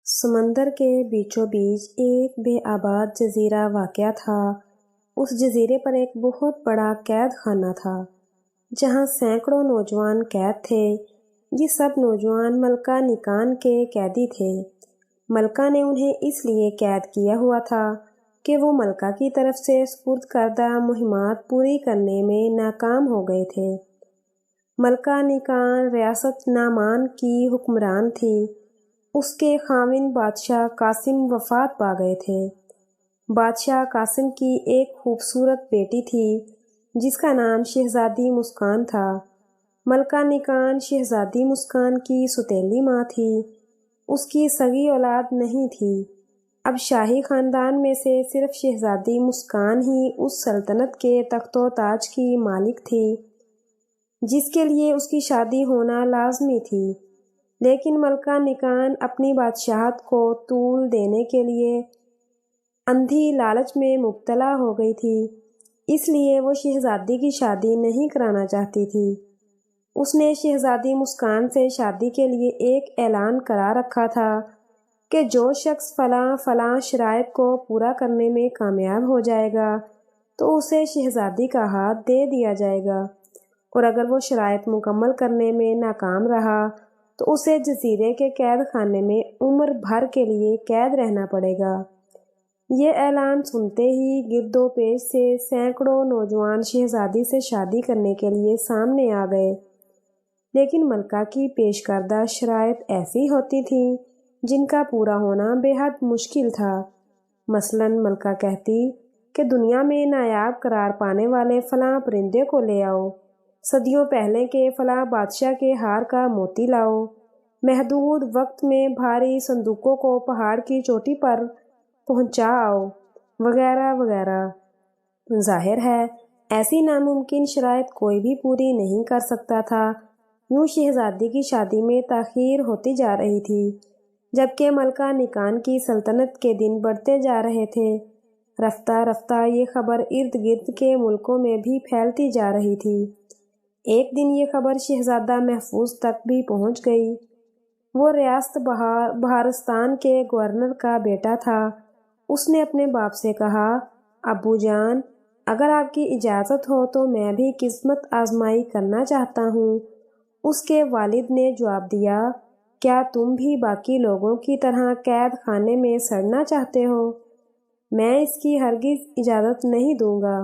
سمندر کے بیچوں بیچ ایک بے آباد جزیرہ واقع تھا۔ اس جزیرے پر ایک بہت بڑا قید خانہ تھا جہاں سینکڑوں نوجوان قید تھے۔ یہ سب نوجوان ملکہ نیکان کے قیدی تھے۔ ملکہ نے انہیں اس لیے قید کیا ہوا تھا کہ وہ ملکہ کی طرف سے سپرد کردہ مہمات پوری کرنے میں ناکام ہو گئے تھے۔ ملکہ نیکان ریاست نعمان کی حکمران تھی۔ اس کے خاوند بادشاہ قاسم وفات پا گئے تھے۔ بادشاہ قاسم کی ایک خوبصورت بیٹی تھی جس کا نام شہزادی مسکان تھا۔ ملکہ نیکان شہزادی مسکان کی سوتیلی ماں تھی۔ اس کی سگی اولاد نہیں تھی۔ اب شاہی خاندان میں سے صرف شہزادی مسکان ہی اس سلطنت کے تخت و تاج کی مالک تھی جس کے لیے اس کی شادی ہونا لازمی تھی۔ لیکن ملکہ نیکان اپنی بادشاہت کو طول دینے کے لیے اندھی لالچ میں مبتلا ہو گئی تھی، اس لیے وہ شہزادی کی شادی نہیں کرانا چاہتی تھی۔ اس نے شہزادی مسکان سے شادی کے لیے ایک اعلان کرا رکھا تھا کہ جو شخص فلاں فلاں شرائط کو پورا کرنے میں کامیاب ہو جائے گا تو اسے شہزادی کا ہاتھ دے دیا جائے گا، اور اگر وہ شرائط مکمل کرنے میں ناکام رہا تو اسے جزیرے کے قید خانے میں عمر بھر کے لیے قید رہنا پڑے گا۔ یہ اعلان سنتے ہی گرد و پیش سے سینکڑوں نوجوان شہزادی سے شادی کرنے کے لیے سامنے آ گئے، لیکن ملکہ کی پیش کردہ شرائط ایسی ہوتی تھیں جن کا پورا ہونا بے حد مشکل تھا۔ مثلاً ملکہ کہتی کہ دنیا میں نایاب قرار پانے والے فلاں پرندے کو لے آؤ، صدیوں پہلے کے فلاں بادشاہ کے ہار کا موتی لاؤ، محدود وقت میں بھاری صندوقوں کو پہاڑ کی چوٹی پر پہنچا آؤ، وغیرہ وغیرہ۔ ظاہر ہے ایسی ناممکن شرائط کوئی بھی پوری نہیں کر سکتا تھا۔ یوں شہزادی کی شادی میں تاخیر ہوتی جا رہی تھی، جبکہ ملکہ نیکان کی سلطنت کے دن بڑھتے جا رہے تھے۔ رفتہ رفتہ یہ خبر ارد گرد کے ملکوں میں بھی پھیلتی جا رہی تھی۔ ایک دن یہ خبر شہزادہ محفوظ تک بھی پہنچ گئی۔ وہ ریاست بہارستان کے گورنر کا بیٹا تھا۔ اس نے اپنے باپ سے کہا، ابو جان، اگر آپ کی اجازت ہو تو میں بھی قسمت آزمائی کرنا چاہتا ہوں۔ اس کے والد نے جواب دیا، کیا تم بھی باقی لوگوں کی طرح قید خانے میں سڑنا چاہتے ہو؟ میں اس کی ہرگز اجازت نہیں دوں گا۔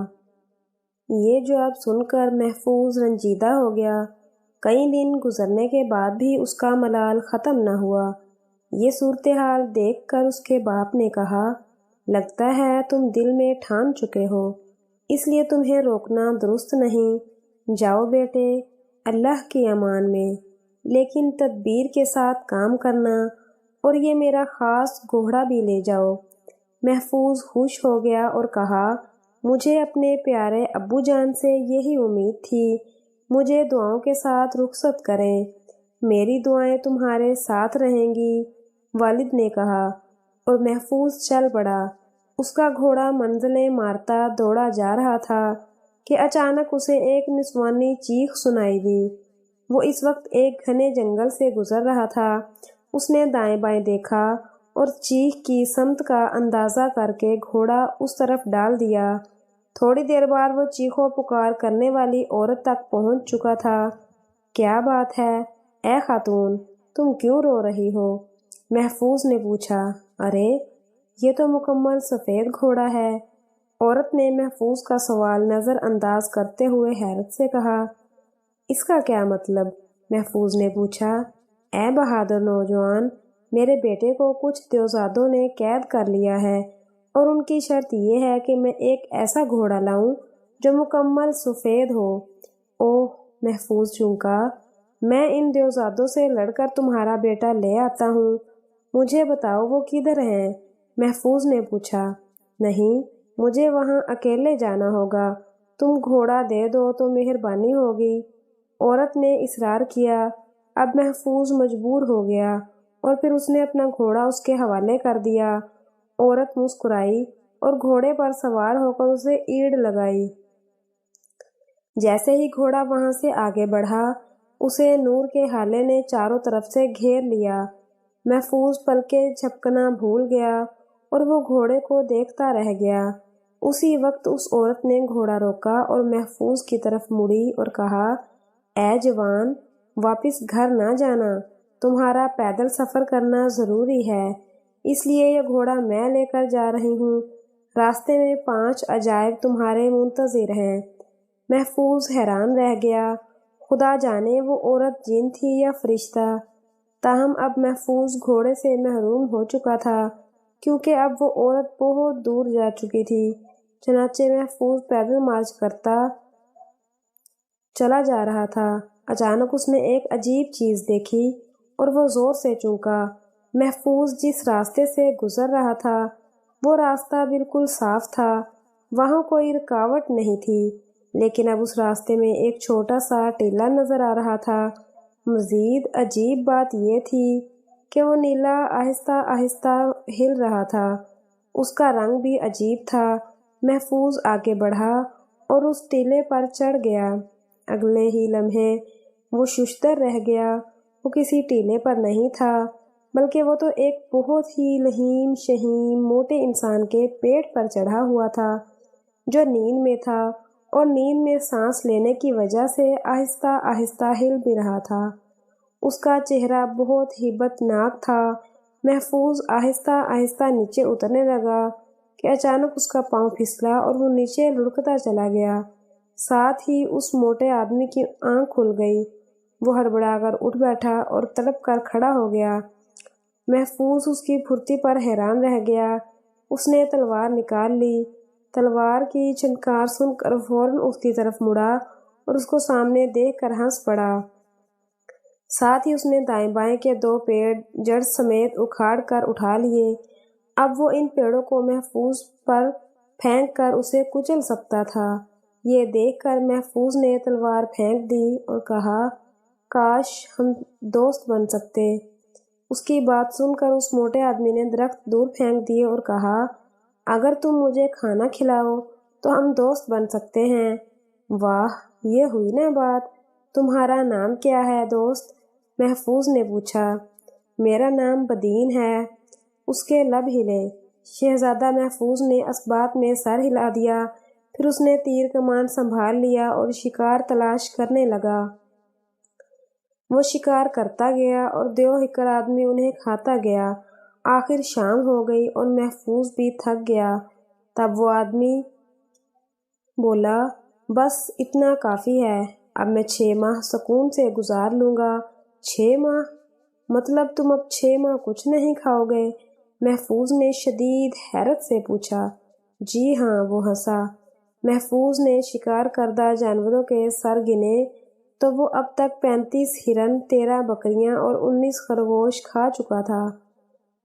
یہ جواب سن کر محفوظ رنجیدہ ہو گیا۔ کئی دن گزرنے کے بعد بھی اس کا ملال ختم نہ ہوا۔ یہ صورتحال دیکھ کر اس کے باپ نے کہا، لگتا ہے تم دل میں ٹھان چکے ہو، اس لیے تمہیں روکنا درست نہیں۔ جاؤ بیٹے، اللہ کی امان میں، لیکن تدبیر کے ساتھ کام کرنا، اور یہ میرا خاص گھوڑا بھی لے جاؤ۔ محفوظ خوش ہو گیا اور کہا، مجھے اپنے پیارے ابو جان سے یہی امید تھی، مجھے دعاؤں کے ساتھ رخصت کریں۔ میری دعائیں تمہارے ساتھ رہیں گی، والد نے کہا، اور محفوظ چل پڑا۔ اس کا گھوڑا منزلیں مارتا دوڑا جا رہا تھا کہ اچانک اسے ایک نسوانی چیخ سنائی دی۔ وہ اس وقت ایک گھنے جنگل سے گزر رہا تھا۔ اس نے دائیں بائیں دیکھا اور چیخ کی سمت کا اندازہ کر کے گھوڑا اس طرف ڈال دیا۔ تھوڑی دیر بعد وہ چیخ و پکار کرنے والی عورت تک پہنچ چکا تھا۔ کیا بات ہے اے خاتون، تم کیوں رو رہی ہو؟ محفوظ نے پوچھا۔ ارے یہ تو مکمل سفید گھوڑا ہے، عورت نے محفوظ کا سوال نظر انداز کرتے ہوئے حیرت سے کہا۔ اس کا کیا مطلب؟ محفوظ نے پوچھا۔ اے بہادر نوجوان، میرے بیٹے کو کچھ دیوزادوں نے قید کر لیا ہے، اور ان کی شرط یہ ہے کہ میں ایک ایسا گھوڑا لاؤں جو مکمل سفید ہو۔ اوہ، محفوظ چونکا، میں ان دیوزادوں سے لڑ کر تمہارا بیٹا لے آتا ہوں۔ مجھے بتاؤ وہ کدھر ہیں؟ محفوظ نے پوچھا۔ نہیں، مجھے وہاں اکیلے جانا ہوگا، تم گھوڑا دے دو تو مہربانی ہوگی، عورت نے اصرار کیا۔ اب محفوظ مجبور ہو گیا، اور پھر اس نے اپنا گھوڑا اس کے حوالے کر دیا۔ عورت مسکرائی اور گھوڑے پر سوار ہو کر اسے ایڑ لگائی۔ جیسے ہی گھوڑا وہاں سے آگے بڑھا، اسے نور کے ہالے نے چاروں طرف سے گھیر لیا۔ محفوظ پلکیں جھپکنا بھول گیا اور وہ گھوڑے کو دیکھتا رہ گیا۔ اسی وقت اس عورت نے گھوڑا روکا اور محفوظ کی طرف مڑی اور کہا، اے جوان، واپس گھر نہ جانا، تمہارا پیدل سفر کرنا ضروری ہے، اس لیے یہ گھوڑا میں لے کر جا رہی ہوں۔ راستے میں 5 عجائب تمہارے منتظر ہیں۔ محفوظ حیران رہ گیا، خدا جانے وہ عورت جن تھی یا فرشتہ۔ تاہم اب محفوظ گھوڑے سے محروم ہو چکا تھا، کیونکہ اب وہ عورت بہت دور جا چکی تھی۔ چنانچہ محفوظ پیدل مارچ کرتا چلا جا رہا تھا۔ اچانک اس نے ایک عجیب چیز دیکھی اور وہ زور سے چونکا۔ محفوظ جس راستے سے گزر رہا تھا وہ راستہ بالکل صاف تھا، وہاں کوئی رکاوٹ نہیں تھی، لیکن اب اس راستے میں ایک چھوٹا سا ٹیلہ نظر آ رہا تھا۔ مزید عجیب بات یہ تھی کہ وہ نیلا آہستہ آہستہ ہل رہا تھا، اس کا رنگ بھی عجیب تھا۔ محفوظ آگے بڑھا اور اس ٹیلے پر چڑھ گیا۔ اگلے ہی لمحے وہ ششدر رہ گیا۔ وہ کسی ٹیلے پر نہیں تھا، بلکہ وہ تو ایک بہت ہی لہیم شہیم موٹے انسان کے پیٹ پر چڑھا ہوا تھا، جو نیند میں تھا اور نیند میں سانس لینے کی وجہ سے آہستہ آہستہ ہل بھی رہا تھا۔ اس کا چہرہ بہت ہیبت ناک تھا۔ محفوظ آہستہ آہستہ نیچے اترنے لگا کہ اچانک اس کا پاؤں پھسلا اور وہ نیچے لڑکتا چلا گیا۔ ساتھ ہی اس موٹے آدمی کی آنکھ کھل گئی۔ وہ ہڑبڑا کر اٹھ بیٹھا اور تڑپ کر کھڑا ہو گیا۔ محفوظ اس کی پھرتی پر حیران رہ گیا۔ اس نے تلوار نکال لی۔ تلوار کی چنکار سن کر فوراً اس کی طرف مڑا اور اس کو سامنے دیکھ کر ہنس پڑا۔ ساتھ ہی اس نے دائیں بائیں کے 2 پیڑ جڑ سمیت اکھاڑ کر اٹھا لیے۔ اب وہ ان پیڑوں کو محفوظ پر پھینک کر اسے کچل سکتا تھا۔ یہ دیکھ کر محفوظ نے تلوار پھینک دی اور کہا، کاش ہم دوست بن سکتے۔ اس کی بات سن کر اس موٹے آدمی نے درخت دور پھینک دیے اور کہا، اگر تم مجھے کھانا کھلاؤ تو ہم دوست بن سکتے ہیں۔ واہ، یہ ہوئی نا بات۔ تمہارا نام کیا ہے دوست؟ محفوظ نے پوچھا۔ میرا نام بدین ہے۔ اس کے لب ہلے۔ شہزادہ محفوظ نے اسبات میں سر ہلا دیا، پھر اس نے تیر کمان سنبھال لیا اور شکار تلاش کرنے لگا۔ وہ شکار کرتا گیا اور دیو ہکر آدمی انہیں کھاتا گیا۔ آخر شام ہو گئی اور محفوظ بھی تھک گیا۔ تب وہ آدمی بولا، بس اتنا کافی ہے، اب میں 6 ماہ سکون سے گزار لوں گا۔ 6 ماہ؟ مطلب تم اب 6 ماہ کچھ نہیں کھاؤ گے؟ محفوظ نے شدید حیرت سے پوچھا۔ جی ہاں، وہ ہنسا۔ محفوظ نے شکار کردہ جانوروں کے سر گنے تو وہ اب تک 35 ہرن، 13 بکریاں اور 19 خرگوش کھا چکا تھا۔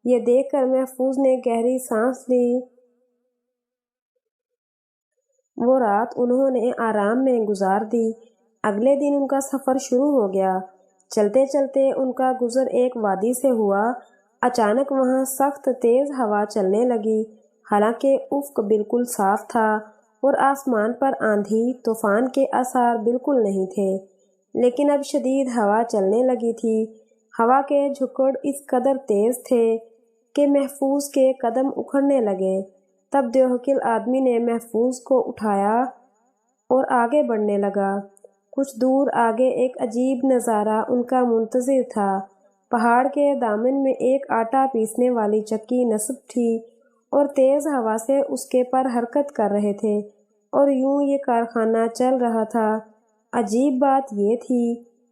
یہ دیکھ کر محفوظ نے گہری سانس لی۔ وہ رات انہوں نے آرام میں گزار دی۔ اگلے دن ان کا سفر شروع ہو گیا۔ چلتے چلتے ان کا گزر ایک وادی سے ہوا۔ اچانک وہاں سخت تیز ہوا چلنے لگی، حالانکہ افق بالکل صاف تھا اور آسمان پر آندھی طوفان کے آثار بالکل نہیں تھے، لیکن اب شدید ہوا چلنے لگی تھی۔ ہوا کے جھکڑ اس قدر تیز تھے کہ محفوظ کے قدم اکھڑنے لگے۔ تب دیوہکل آدمی نے محفوظ کو اٹھایا اور آگے بڑھنے لگا۔ کچھ دور آگے ایک عجیب نظارہ ان کا منتظر تھا۔ پہاڑ کے دامن میں ایک آٹا پیسنے والی چکی نصب تھی اور تیز ہوا سے اس کے پر حرکت کر رہے تھے، اور یوں یہ کارخانہ چل رہا تھا۔ عجیب بات یہ تھی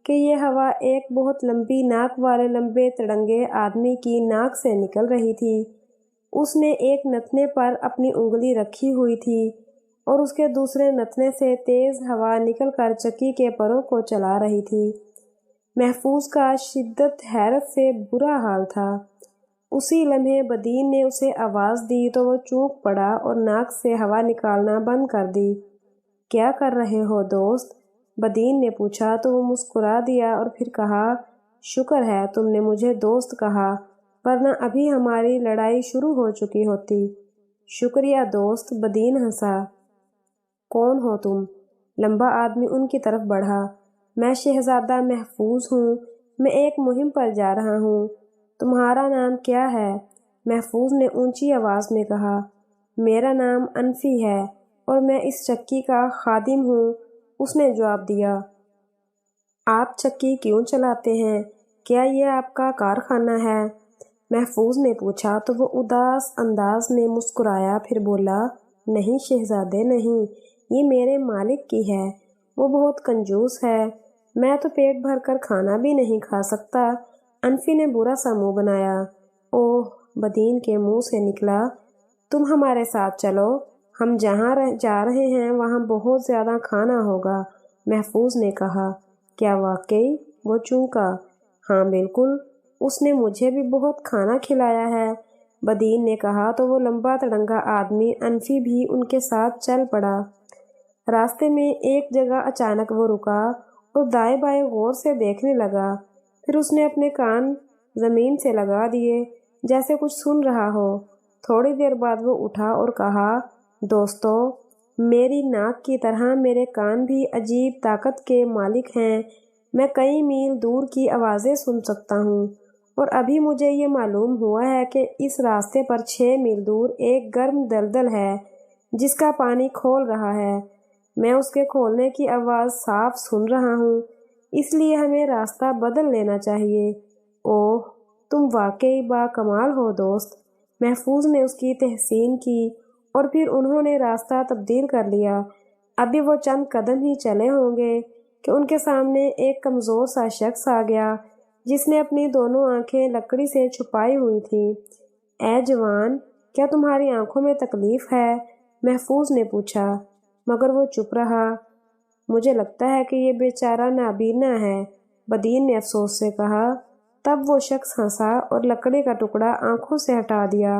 کہ یہ ہوا ایک بہت لمبی ناک والے لمبے تڑنگے آدمی کی ناک سے نکل رہی تھی۔ اس نے ایک نتنے پر اپنی انگلی رکھی ہوئی تھی اور اس کے دوسرے نتنے سے تیز ہوا نکل کر چکی کے پروں کو چلا رہی تھی۔ محفوظ کا شدت حیرت سے برا حال تھا۔ اسی لمحے بدین نے اسے آواز دی تو وہ چونک پڑا اور ناک سے ہوا نکالنا بند کر دی۔ کیا کر رہے ہو دوست؟ بدین نے پوچھا تو وہ مسکرا دیا اور پھر کہا، شکر ہے تم نے مجھے دوست کہا، ورنہ ابھی ہماری لڑائی شروع ہو چکی ہوتی۔ شکریہ دوست، بدین ہنسا۔ کون ہو تم؟ لمبا آدمی ان کی طرف بڑھا۔ میں شہزادہ محفوظ ہوں، میں ایک مہم پر جا رہا ہوں۔ تمہارا نام کیا ہے؟ محفوظ نے اونچی آواز میں کہا۔ میرا نام انفی ہے اور میں اس چکی کا خادم ہوں، اس نے جواب دیا۔ آپ چکی کیوں چلاتے ہیں؟ کیا یہ آپ کا کارخانہ ہے؟ محفوظ نے پوچھا تو وہ اداس انداز میں مسکرایا، پھر بولا، نہیں شہزادے نہیں، یہ میرے مالک کی ہے، وہ بہت کنجوس ہے، میں تو پیٹ بھر کر کھانا بھی نہیں کھا سکتا۔ انفی نے برا سا منہ بنایا۔ اوہ، بدین کے منہ سے نکلا، تم ہمارے ساتھ چلو، ہم جہاں جا رہے ہیں وہاں بہت زیادہ کھانا ہوگا۔ محفوظ نے کہا۔ کیا واقعی؟ وہ چونکا۔ ہاں بالکل، اس نے مجھے بھی بہت کھانا کھلایا ہے، بدین نے کہا تو وہ لمبا تڑنگا آدمی انفی بھی ان کے ساتھ چل پڑا۔ راستے میں ایک جگہ اچانک وہ رکا اور دائیں بائیں غور سے دیکھنے لگا، پھر اس نے اپنے کان زمین سے لگا دیے جیسے کچھ سن رہا ہو۔ تھوڑی دیر بعد وہ اٹھا اور کہا، دوستو، میری ناک کی طرح میرے کان بھی عجیب طاقت کے مالک ہیں، میں کئی میل دور کی آوازیں سن سکتا ہوں، اور ابھی مجھے یہ معلوم ہوا ہے کہ اس راستے پر 6 میل دور ایک گرم دلدل ہے جس کا پانی کھول رہا ہے، میں اس کے کھولنے کی آواز صاف سن رہا ہوں، اس لیے ہمیں راستہ بدل لینا چاہیے۔ اوہ، تم واقعی با کمال ہو دوست، محفوظ نے اس کی تحسین کی، اور پھر انہوں نے راستہ تبدیل کر لیا۔ ابھی وہ چند قدم ہی چلے ہوں گے کہ ان کے سامنے ایک کمزور سا شخص آ گیا جس نے اپنی دونوں آنکھیں لکڑی سے چھپائی ہوئی تھیں۔ اے جوان، کیا تمہاری آنکھوں میں تکلیف ہے؟ محفوظ نے پوچھا، مگر وہ چپ رہا۔ مجھے لگتا ہے کہ یہ بیچارہ نابینا ہے، بدین نے افسوس سے کہا۔ تب وہ شخص ہنسا اور لکڑی کا ٹکڑا آنکھوں سے ہٹا دیا۔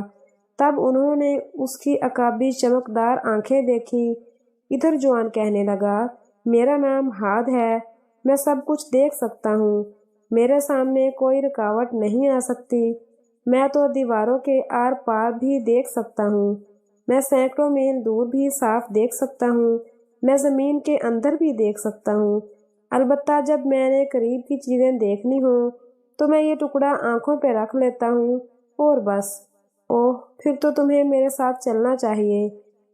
تب انہوں نے اس کی عقابی چمکدار آنکھیں دیکھی۔ ادھر جوان کہنے لگا، میرا نام ہاد ہے، میں سب کچھ دیکھ سکتا ہوں، میرے سامنے کوئی رکاوٹ نہیں آ سکتی، میں تو دیواروں کے آر پار بھی دیکھ سکتا ہوں، میں سینکڑوں میل دور بھی صاف دیکھ سکتا ہوں، میں زمین کے اندر بھی دیکھ سکتا ہوں، البتہ جب میں نے قریب کی چیزیں دیکھنی ہوں تو میں یہ ٹکڑا آنکھوں پہ رکھ لیتا ہوں اور بس۔ اوہ، پھر تو تمہیں میرے ساتھ چلنا چاہیے،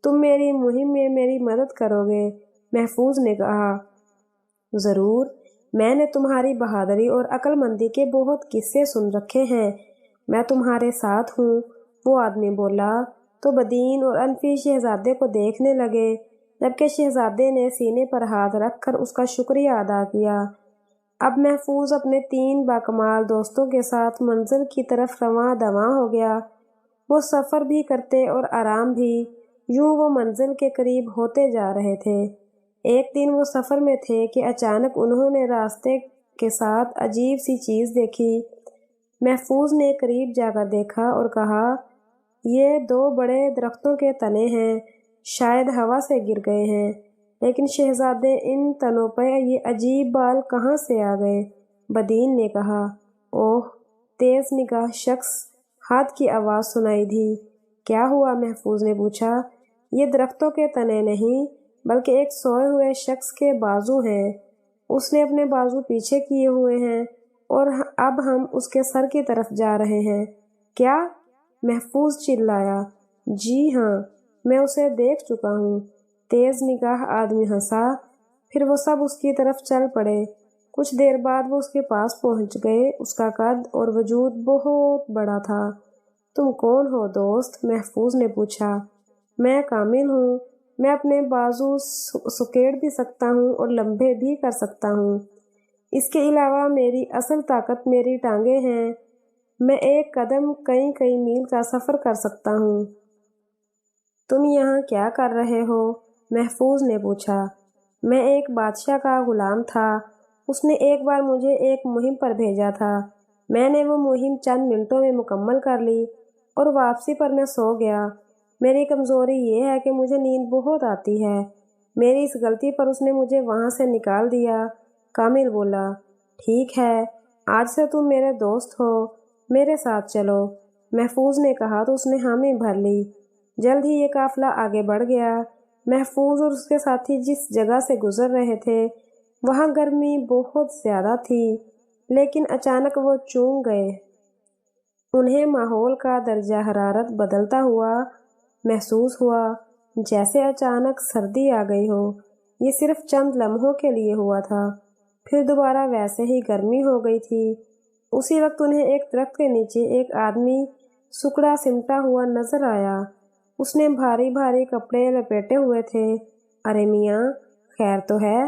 تم میری مہم میں میری مدد کرو گے، محفوظ نے کہا۔ ضرور، میں نے تمہاری بہادری اور عقل مندی کے بہت قصے سن رکھے ہیں، میں تمہارے ساتھ ہوں، وہ آدمی بولا۔ تو بدین اور انفی شہزادے کو دیکھنے لگے، جبکہ شہزادے نے سینے پر ہاتھ رکھ کر اس کا شکریہ ادا کیا۔ اب محفوظ اپنے 3 باکمال دوستوں کے ساتھ منزل کی طرف رواں دواں ہو گیا۔ وہ سفر بھی کرتے اور آرام بھی، یوں وہ منزل کے قریب ہوتے جا رہے تھے۔ ایک دن وہ سفر میں تھے کہ اچانک انہوں نے راستے کے ساتھ عجیب سی چیز دیکھی۔ محفوظ نے قریب جا کر دیکھا اور کہا، یہ 2 بڑے درختوں کے تنے ہیں، شاید ہوا سے گر گئے ہیں، لیکن شہزادے ان تنوں پہ یہ عجیب بال کہاں سے آ گئے؟ بدین نے کہا۔ اوہ، تیز نگاہ شخص ہاتھ کی آواز سنائی دی۔ کیا ہوا؟ محفوظ نے پوچھا۔ یہ درختوں کے تنے نہیں بلکہ ایک سوئے ہوئے شخص کے بازو ہیں، اس نے اپنے بازو پیچھے کیے ہوئے ہیں اور اب ہم اس کے سر کی طرف جا رہے ہیں۔ کیا؟ محفوظ چلایا۔ جی ہاں، میں اسے دیکھ چکا ہوں۔ تیز نگاہ آدمی ہنسا، پھر وہ سب اس کی طرف چل پڑے۔ کچھ دیر بعد وہ اس کے پاس پہنچ گئے۔ اس کا قد اور وجود بہت بڑا تھا۔ تم کون ہو دوست؟ محفوظ نے پوچھا۔ میں کامل ہوں، میں اپنے بازو سکیڑ بھی سکتا ہوں اور لمبے بھی کر سکتا ہوں، اس کے علاوہ میری اصل طاقت میری ٹانگیں ہیں، میں ایک قدم کئی میل کا سفر کر سکتا ہوں۔ تم یہاں کیا کر رہے ہو؟ محفوظ نے پوچھا۔ میں ایک بادشاہ کا غلام تھا، اس نے ایک بار مجھے ایک مہم پر بھیجا تھا، میں نے وہ مہم چند منٹوں میں مکمل کر لی اور واپسی پر میں سو گیا۔ میری کمزوری یہ ہے کہ مجھے نیند بہت آتی ہے، میری اس غلطی پر اس نے مجھے وہاں سے نکال دیا۔ کامل بولا، ٹھیک ہے، آج سے تم میرے دوست ہو، میرے ساتھ چلو۔ محفوظ نے کہا تو اس نے حامی بھر لی۔ جلد ہی یہ قافلہ آگے بڑھ گیا۔ محفوظ اور اس کے ساتھی جس جگہ سے گزر رہے تھے وہاں گرمی بہت زیادہ تھی، لیکن اچانک وہ چونک گئے۔ انہیں ماحول کا درجہ حرارت بدلتا ہوا محسوس ہوا، جیسے اچانک سردی آ گئی ہو۔ یہ صرف چند لمحوں کے لیے ہوا تھا، پھر دوبارہ ویسے ہی گرمی ہو گئی تھی۔ اسی وقت انہیں ایک درخت کے نیچے ایک آدمی سکڑا سمٹا ہوا نظر آیا۔ اس نے بھاری بھاری کپڑے لپیٹے ہوئے تھے۔ ارے میاں، خیر تو ہے؟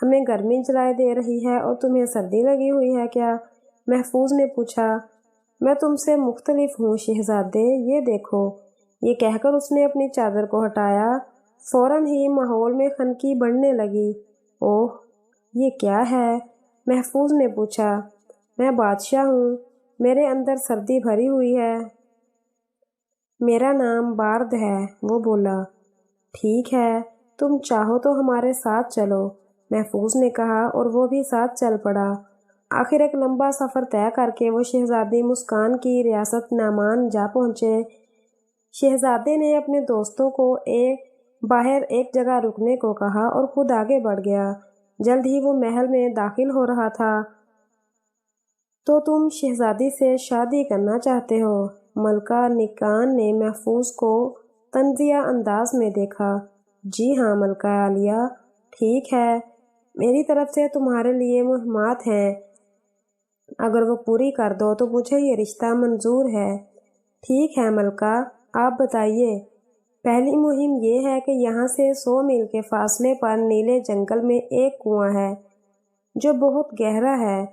ہمیں گرمی جلائے دے رہی ہے اور تمہیں سردی لگی ہوئی ہے کیا؟ محفوظ نے پوچھا۔ میں تم سے مختلف ہوں شہزادے، یہ دیکھو۔ یہ کہہ کر اس نے اپنی چادر کو ہٹایا۔ فوراً ہی ماحول میں خنکی بڑھنے لگی۔ اوہ، یہ کیا ہے؟ محفوظ نے پوچھا۔ میں بادشاہ ہوں، میرے اندر سردی بھری ہوئی ہے۔ میرا نام بارد ہے، وہ بولا۔ ٹھیک ہے، تم چاہو تو ہمارے ساتھ چلو، محفوظ نے کہا، اور وہ بھی ساتھ چل پڑا۔ آخر ایک لمبا سفر طے کر کے وہ شہزادی مسکان کی ریاست نعمان جا پہنچے۔ شہزادے نے اپنے دوستوں کو باہر ایک جگہ رکنے کو کہا اور خود آگے بڑھ گیا۔ جلد ہی وہ محل میں داخل ہو رہا تھا۔ تو تم شہزادی سے شادی کرنا چاہتے ہو؟ ملکہ نکان نے محفوظ کو طنزیہ انداز میں دیکھا۔ جی ہاں ملکہ عالیہ، ٹھیک ہے، میری طرف سے تمہارے لیے مہمات ہیں، اگر وہ پوری کر دو تو مجھے یہ رشتہ منظور ہے۔ ٹھیک ہے ملکہ، آپ بتائیے۔ پہلی مہم یہ ہے کہ یہاں سے 100 میل کے فاصلے پر نیلے جنگل میں ایک کنواں ہے جو بہت گہرا ہے۔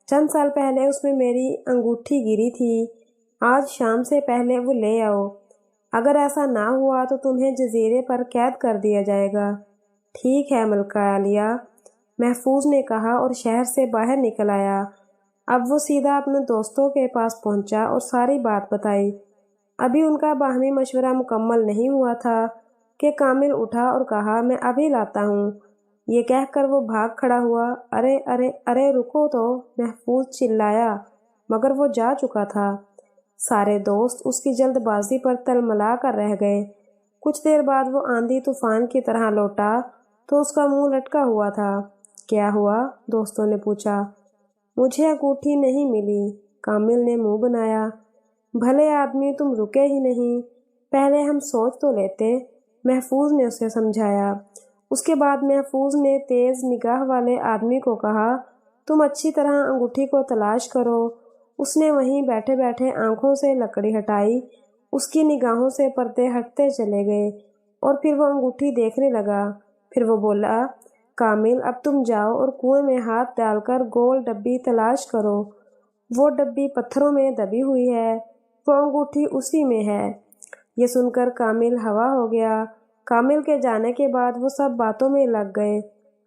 چند سال پہلے اس میں میری انگوٹھی گری تھی۔ آج شام سے پہلے وہ لے آؤ۔ اگر ایسا نہ ہوا تو تمہیں جزیرے پر قید کر دیا جائے گا۔ ٹھیک ہے ملکہ عالیہ، محفوظ نے کہا اور شہر سے باہر نکل آیا۔ اب وہ سیدھا اپنے دوستوں کے پاس پہنچا اور ساری بات بتائی۔ ابھی ان کا باہمی مشورہ مکمل نہیں ہوا تھا کہ کامل اٹھا اور کہا، میں ابھی لاتا ہوں۔ یہ کہہ کر وہ بھاگ کھڑا ہوا۔ ارے ارے ارے رکو تو، محفوظ چلایا، مگر وہ جا چکا تھا۔ سارے دوست اس کی جلد بازی پر تلملا کر رہ گئے۔ کچھ دیر بعد وہ آندھی طوفان کی طرح لوٹا تو اس کا منہ لٹکا ہوا تھا۔ کیا ہوا؟ دوستوں نے پوچھا۔ مجھے انگوٹھی نہیں ملی، کامل نے منہ بنایا۔ بھلے آدمی، تم رکے ہی نہیں، پہلے ہم سوچ تو لیتے، محفوظ نے اسے سمجھایا۔ اس کے بعد محفوظ نے تیز نگاہ والے آدمی کو کہا، تم اچھی طرح انگوٹھی کو تلاش کرو۔ اس نے وہیں بیٹھے بیٹھے آنکھوں سے لکڑی ہٹائی۔ اس کی نگاہوں سے پردے ہٹتے چلے گئے اور پھر وہ انگوٹھی دیکھنے لگا۔ پھر وہ بولا، کامل اب تم جاؤ اور کنویں میں ہاتھ ڈال کر گول ڈبی تلاش کرو۔ وہ ڈبی پتھروں میں دبی ہوئی ہے، وہ انگوٹھی اسی میں ہے۔ یہ سن کر کامل ہوا ہو گیا۔ کامل کے جانے کے بعد وہ سب باتوں میں لگ گئے۔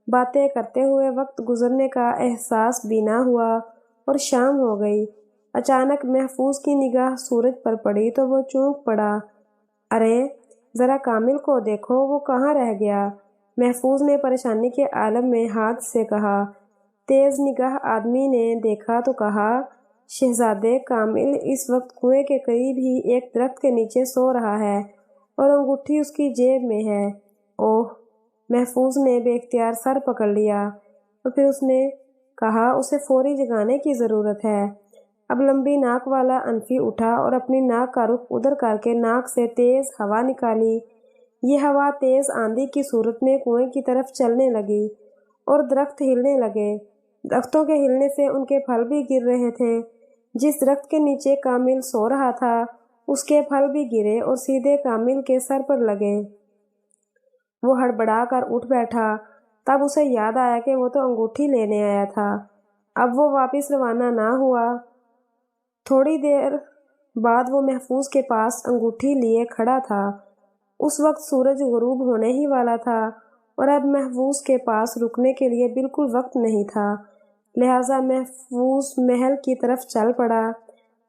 باتیں کرتے ہوئے وقت گزرنے کا احساس بھی نہ ہوا اور شام ہو گئی۔ اچانک محفوظ کی نگاہ سورج پر پڑی تو وہ چونک پڑا۔ ارے ذرا کامل کو دیکھو، وہ کہاں رہ گیا؟ محفوظ نے پریشانی کے عالم میں ہاتھ سے کہا۔ تیز نگاہ آدمی نے دیکھا تو کہا، شہزادے، کامل اس وقت کنویں کے قریب ہی ایک درخت کے نیچے سو رہا ہے اور انگوٹھی اس کی جیب میں ہے۔ اوہ! محفوظ نے بے اختیار سر پکڑ لیا اور پھر اس نے کہا، اسے فوری جگانے کی ضرورت ہے۔ اب لمبی ناک والا انفی اٹھا اور اپنی ناک کا رخ ادھر کر کے ناک سے تیز ہوا نکالی۔ یہ ہوا تیز آندھی کی صورت میں کنویں کی طرف چلنے لگی اور درخت ہلنے لگے۔ درختوں کے ہلنے سے ان کے پھل بھی گر رہے تھے۔ جس درخت کے نیچے کامل سو رہا تھا اس کے پھل بھی گرے اور سیدھے کامل کے سر پر لگے۔ وہ ہڑبڑا کر اٹھ بیٹھا۔ تب اسے یاد آیا کہ وہ تو انگوٹھی لینے آیا تھا۔ اب وہ واپس روانہ نہ ہوا۔ تھوڑی دیر بعد وہ محفوظ کے پاس انگوٹھی لیے کھڑا تھا۔ اس وقت سورج غروب ہونے ہی والا تھا اور اب محفوظ کے پاس رکنے کے لیے بالکل وقت نہیں تھا، لہٰذا محفوظ محل کی طرف چل پڑا۔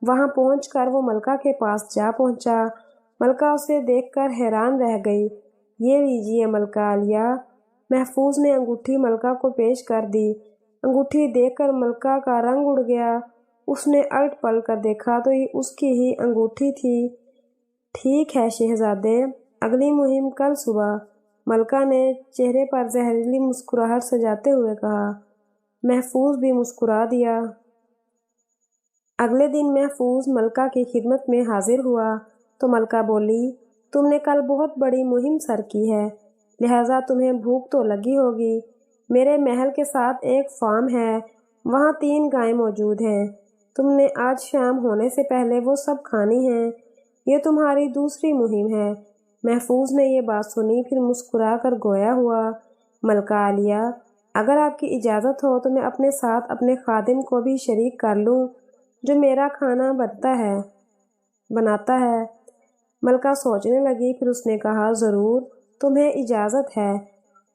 وہاں پہنچ کر وہ ملکہ کے پاس جا پہنچا۔ ملکہ اسے دیکھ کر حیران رہ گئی۔ یہ لیجیے ملکہ عالیہ۔ محفوظ نے انگوٹھی ملکہ کو پیش کر دی۔ انگوٹھی دیکھ کر ملکہ کا رنگ اڑ گیا۔ اس نے الٹ پلٹ کر دیکھا تو یہ اس کی ہی انگوٹھی تھی۔ ٹھیک ہے شہزادے، اگلی مہم کل صبح، ملکہ نے چہرے پر زہریلی مسکراہٹ سجاتے ہوئے کہا۔ محفوظ بھی مسکرا دیا۔ اگلے دن محفوظ ملکہ کی خدمت میں حاضر ہوا تو ملکہ بولی، تم نے کل بہت بڑی مہم سر کی ہے، لہٰذا تمہیں بھوک تو لگی ہوگی۔ میرے محل کے ساتھ ایک فارم ہے، وہاں 3 گائیں موجود ہیں، تم نے آج شام ہونے سے پہلے وہ سب کھانی ہیں، یہ تمہاری دوسری مہم ہے۔ محفوظ نے یہ بات سنی، پھر مسکرا کر گویا ہوا، ملکہ عالیہ، اگر آپ کی اجازت ہو تو میں اپنے ساتھ اپنے خادم کو بھی شریک کر لوں جو میرا کھانا بناتا ہے۔ ملکہ سوچنے لگی، پھر اس نے کہا، ضرور، تمہیں اجازت ہے۔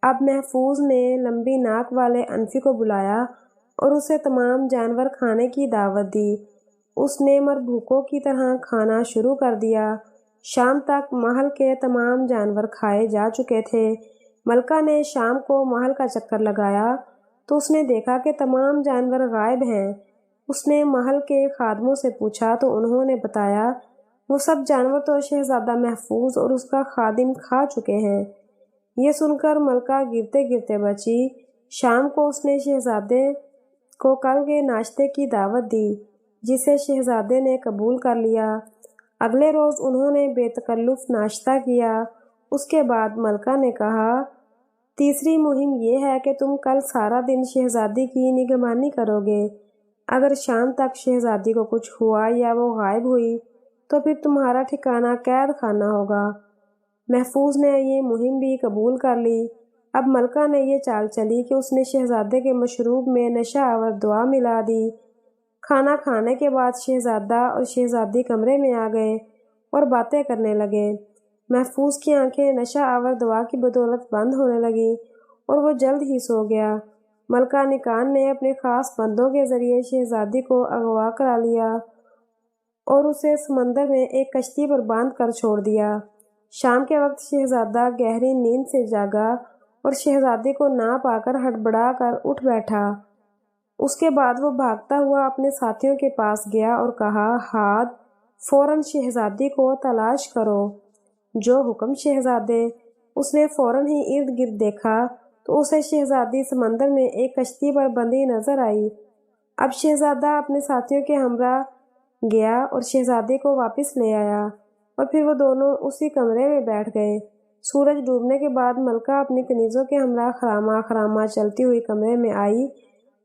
اب محفوظ نے لمبی ناک والے انفی کو بلایا اور اسے تمام جانور کھانے کی دعوت دی۔ اس نے مربوکوں کی طرح کھانا شروع کر دیا۔ شام تک محل کے تمام جانور کھائے جا چکے تھے۔ ملکہ نے شام کو محل کا چکر لگایا تو اس نے دیکھا کہ تمام جانور غائب ہیں۔ اس نے محل کے خادموں سے پوچھا تو انہوں نے بتایا، وہ سب جانور تو شہزادہ محفوظ اور اس کا خادم کھا چکے ہیں۔ یہ سن کر ملکہ گرتے گرتے بچی۔ شام کو اس نے شہزادے کو کل کے ناشتے کی دعوت دی، جسے شہزادے نے قبول کر لیا۔ اگلے روز انہوں نے بے تکلف ناشتہ کیا۔ اس کے بعد ملکہ نے کہا، تیسری مہم یہ ہے کہ تم کل سارا دن شہزادی کی نگہبانی کرو گے۔ اگر شام تک شہزادی کو کچھ ہوا یا وہ غائب ہوئی تو پھر تمہارا ٹھکانہ قید خانہ ہوگا۔ محفوظ نے یہ مہم بھی قبول کر لی۔ اب ملکہ نے یہ چال چلی کہ اس نے شہزادے کے مشروب میں نشہ آور دوا ملا دی۔ کھانا کھانے کے بعد شہزادہ اور شہزادی کمرے میں آ گئے اور باتیں کرنے لگے۔ محفوظ کی آنکھیں نشہ آور دوا کی بدولت بند ہونے لگیں اور وہ جلد ہی سو گیا۔ ملکہ نکان نے اپنے خاص بندوں کے ذریعے شہزادی کو اغوا کرا لیا اور اسے سمندر میں ایک کشتی پر باندھ کر چھوڑ دیا۔ شام کے وقت شہزادہ گہری نیند سے جاگا اور شہزادی کو نہ پا کر ہڑبڑا کر اٹھ بیٹھا۔ اس کے بعد وہ بھاگتا ہوا اپنے ساتھیوں کے پاس گیا اور کہا، ہاتھ، فوراً شہزادی کو تلاش کرو۔ جو حکم شہزادے۔ اس نے فوراً ہی ارد گرد دیکھا تو اسے شہزادی سمندر میں ایک کشتی پر بندھی نظر آئی۔ اب شہزادہ اپنے ساتھیوں کے ہمراہ گیا اور شہزادی کو واپس لے آیا اور پھر وہ دونوں اسی کمرے میں بیٹھ گئے۔ سورج ڈوبنے کے بعد ملکہ اپنی کنیزوں کے ہمراہ خراما خراما چلتی ہوئی کمرے میں آئی۔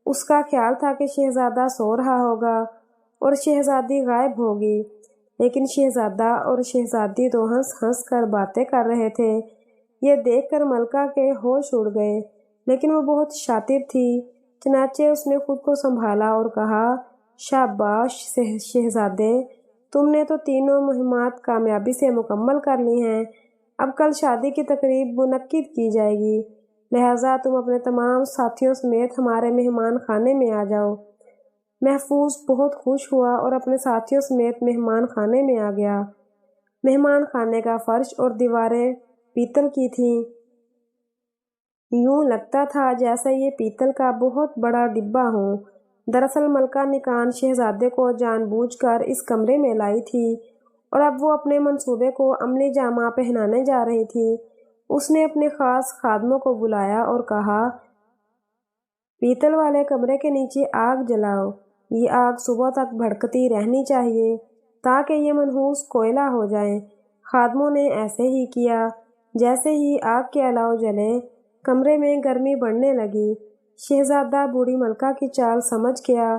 اس کا خیال تھا کہ شہزادہ سو رہا ہوگا اور شہزادی غائب ہوگی، لیکن شہزادہ اور شہزادی تو ہنس ہنس کر باتیں کر رہے تھے۔ یہ دیکھ کر ملکہ کے ہوش اڑ گئے، لیکن وہ بہت شاطر تھی، چنانچہ اس نے خود کو سنبھالا اور کہا، شاباش شہزادے، تم نے تو تینوں مہمات کامیابی سے مکمل کر لی ہیں۔ اب کل شادی کی تقریب منعقد کی جائے گی، لہٰذا تم اپنے تمام ساتھیوں سمیت ہمارے مہمان خانے میں آ جاؤ۔ محفوظ بہت خوش ہوا اور اپنے ساتھیوں سمیت مہمان خانے میں آ گیا۔ مہمان خانے کا فرش اور دیواریں پیتل کی تھیں۔ یوں لگتا تھا جیسے یہ پیتل کا بہت بڑا ڈبہ ہو۔ دراصل ملکہ نکان شہزادے کو جان بوجھ کر اس کمرے میں لائی تھی اور اب وہ اپنے منصوبے کو عملی جامہ پہنانے جا رہی تھی۔ اس نے اپنے خاص خادموں کو بلایا اور کہا، پیتل والے کمرے کے نیچے آگ جلاؤ۔ یہ آگ صبح تک بھڑکتی رہنی چاہیے تاکہ یہ منحوس کوئلہ ہو جائے۔ خادموں نے ایسے ہی کیا۔ جیسے ہی آگ کے الاؤ جلے، کمرے میں گرمی بڑھنے لگی۔ شہزادہ بوڑھی ملکہ کی چال سمجھ گیا۔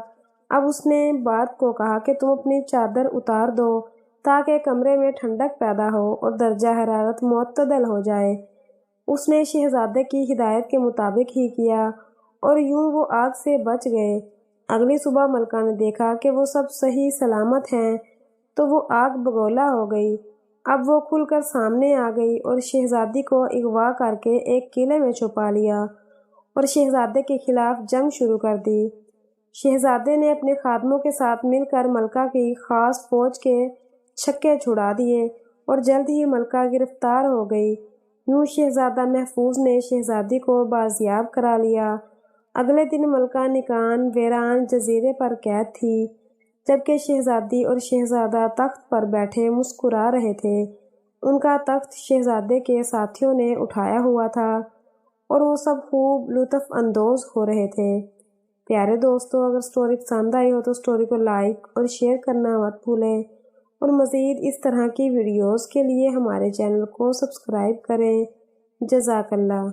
اب اس نے بات کو کہا کہ تم اپنی چادر اتار دو تاکہ کمرے میں ٹھنڈک پیدا ہو اور درجہ حرارت معتدل ہو جائے۔ اس نے شہزادے کی ہدایت کے مطابق ہی کیا اور یوں وہ آگ سے بچ گئے۔ اگلی صبح ملکہ نے دیکھا کہ وہ سب صحیح سلامت ہیں تو وہ آگ بگولا ہو گئی۔ اب وہ کھل کر سامنے آ گئی اور شہزادی کو اغوا کر کے ایک قلعے میں چھپا لیا اور شہزادے کے خلاف جنگ شروع کر دی۔ شہزادے نے اپنے خادموں کے ساتھ مل کر ملکہ کی خاص فوج کے چھکے چھڑا دیے اور جلد ہی ملکہ گرفتار ہو گئی۔ یوں شہزادہ محفوظ نے شہزادی کو بازیاب کرا لیا۔ اگلے دن ملکہ نکان ویران جزیرے پر قید تھی، جبکہ شہزادی اور شہزادہ تخت پر بیٹھے مسکرا رہے تھے۔ ان کا تخت شہزادے کے ساتھیوں نے اٹھایا ہوا تھا اور وہ سب خوب لطف اندوز ہو رہے تھے۔ پیارے دوستو، اگر سٹوری پسند آئی ہو تو سٹوری کو لائک اور شیئر کرنا مت بھولیں، اور مزید اس طرح کی ویڈیوز کے لیے ہمارے چینل کو سبسکرائب کریں۔ جزاک اللہ۔